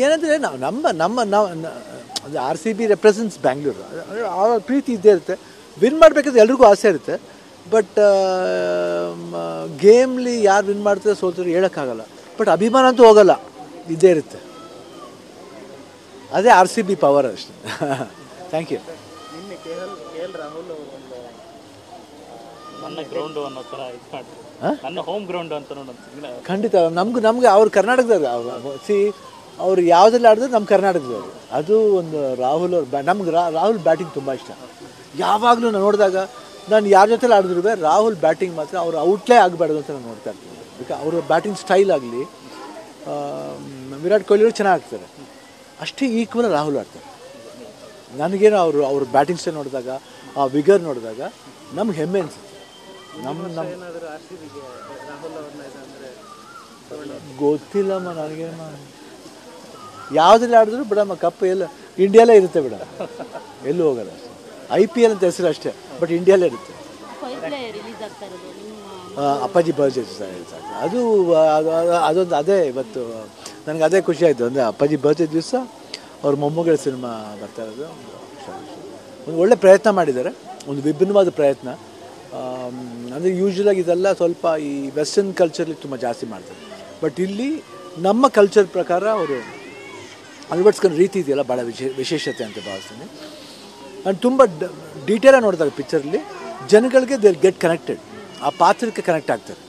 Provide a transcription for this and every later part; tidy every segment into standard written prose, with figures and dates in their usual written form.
ಏನಂದರೆ ನಾವು ನಮ್ಮ R C B represents Bangalore, ಆ ಪ್ರೀತಿ ಇದ್ದೇ ಇರುತ್ತೆ. ವಿನ್ ಮಾಡಬೇಕಾದ್ರೆ ಎಲ್ರಿಗೂ ಆಸೆ ಇರುತ್ತೆ. ಬಟ್ ಗೇಮ್ಲಿ ಯಾರು ವಿನ್ ಮಾಡ್ತಾರೆ ಸೋಲ್ತಾರೆ ಹೇಳೋಕ್ಕಾಗಲ್ಲ. ಬಟ್ ಅಭಿಮಾನ ಅಂತೂ ಹೋಗಲ್ಲ, ಇದ್ದೇ ಇರುತ್ತೆ. ಅದೇ ಆರ್ ಸಿ ಬಿ ಪವರ್ ಅಷ್ಟೇ. Thank you. ನಿನ್ನೆ KL ರಾಹುಲ್ ಒಂದು ನನ್ನ ಗ್ರೌಂಡು ಅನ್ನೋ ಥರ ಇದು ಮಾಡ್ತಾರೆ, ನನ್ನ ಹೋಮ್ ಗ್ರೌಂಡು ಅಂತ ನೋಡಿ. ಖಂಡಿತ ನಮ್ಗೆ ಅವ್ರು ಕರ್ನಾಟಕದವ್ರು. ಅವ್ರು ಯಾವುದೆಲ್ಲ ಆಡಿದ್ರು ನಮ್ಮ ಕರ್ನಾಟಕದವರು. ಅದು ಒಂದು ರಾಹುಲ್ ಅವ್ರು ನಮ್ಗೆ ರಾಹುಲ್ ಬ್ಯಾಟಿಂಗ್ ತುಂಬ ಇಷ್ಟ. ಯಾವಾಗಲೂ ನಾನು ನೋಡಿದಾಗ ನಾನು ಯಾರ ಜೊತೆಲಿ ಆಡಿದ್ರು ರಾಹುಲ್ ಬ್ಯಾಟಿಂಗ್ ಮಾತ್ರ ಅವ್ರು ಔಟ್ಲೇ ಆಗಬಾರ್ದು ಅಂತ ನಾನು ನೋಡ್ತಾ ಇರ್ತೀನಿ. ಬಿಕಾಸ್ ಅವ್ರ ಬ್ಯಾಟಿಂಗ್ ಸ್ಟೈಲ್ ಆಗಲಿ, ವಿರಾಟ್ ಕೊಹ್ಲಿ ಅವರು ಚೆನ್ನಾಗಿ ಆಗ್ತಾರೆ, ಅಷ್ಟೇ ಈಕ್ವಲ್ ರಾಹುಲ್ ಆಡ್ತಾರೆ. ನನಗೇನು ಅವ್ರ ಬ್ಯಾಟಿಂಗ್ ಸ್ಟೈಲ್ ನೋಡಿದಾಗ, ಆ ವಿಗರ್ ನೋಡಿದಾಗ ನಮ್ಗೆ ಹೆಮ್ಮೆ ಅನಿಸುತ್ತೆ. ಗೊತ್ತಿಲ್ಲಮ್ಮ ನನಗೇನು, ಯಾವುದ್ರಲ್ಲಿ ಆಡಿದ್ರು ಬಿಡಮ್ಮ, ಕಪ್ ಎಲ್ಲ ಇಂಡಿಯಾಲೇ ಇರುತ್ತೆ ಬಿಡ, ಎಲ್ಲೂ ಹೋಗಲ್ಲ. IPL ಅಂತ ಹೆಸರು ಅಷ್ಟೇ, ಬಟ್ ಇಂಡಿಯಾಲೇ ಇರುತ್ತೆ. ಅಪ್ಪಾಜಿ ಬರ್ಜೆ ಸಾಕು, ಅದೊಂದು ಅದೇ ಇವತ್ತು ನನಗೆ ಅದೇ ಖುಷಿ ಆಯಿತು. ಅಂದರೆ ಅಪ್ಪಾಜಿ ಬರ್ಜೆ ದಿವಸ ಅವ್ರ ಮೊಮ್ಮಗಳ ಸಿನಿಮಾ ಬರ್ತಾ ಇರೋದು. ಒಂದು ಒಳ್ಳೆ ಪ್ರಯತ್ನ ಮಾಡಿದ್ದಾರೆ, ಒಂದು ವಿಭಿನ್ನವಾದ ಪ್ರಯತ್ನ. ಅಂದರೆ ಯೂಶ್ವಲಾಗಿ ಇದೆಲ್ಲ ಸ್ವಲ್ಪ ಈ ವೆಸ್ಟರ್ನ್ ಕಲ್ಚರ್ಲಿ ತುಂಬ ಜಾಸ್ತಿ ಮಾಡ್ತಾರೆ. ಬಟ್ ಇಲ್ಲಿ ನಮ್ಮ ಕಲ್ಚರ್ ಪ್ರಕಾರ ಅವರು ಅಳವಡಿಸ್ಕೊಂಡು ರೀತಿ ಇದೆಯಲ್ಲ ಭಾಳ ವಿಶೇಷತೆ ಅಂತ ಭಾವಿಸ್ತೀನಿ. ನಾನು ತುಂಬ ಡೀಟೇಲಾಗಿ ನೋಡಿದಾಗ ಪಿಕ್ಚರಲ್ಲಿ ಜನಗಳಿಗೆ ದೇ ಗೆಟ್ ಕನೆಕ್ಟೆಡ್, ಆ ಪಾತ್ರಕ್ಕೆ ಕನೆಕ್ಟ್ ಆಗ್ತಾರೆ.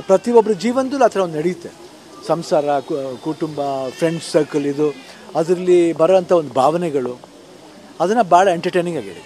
ಪ್ರತಿಯೊಬ್ಬರ ಜೀವನದಲ್ಲೂ ಆ ಥರ ಒಂದು ನಡೆಯುತ್ತೆ. ಸಂಸಾರ, ಕುಟುಂಬ, ಫ್ರೆಂಡ್ಸ್ ಸರ್ಕಲ್, ಇದು ಅದರಲ್ಲಿ ಬರೋಂಥ ಒಂದು ಭಾವನೆಗಳು, ಅದನ್ನು ಭಾಳ ಎಂಟರ್ಟೈನಿಂಗ್ ಆಗಿದೆ.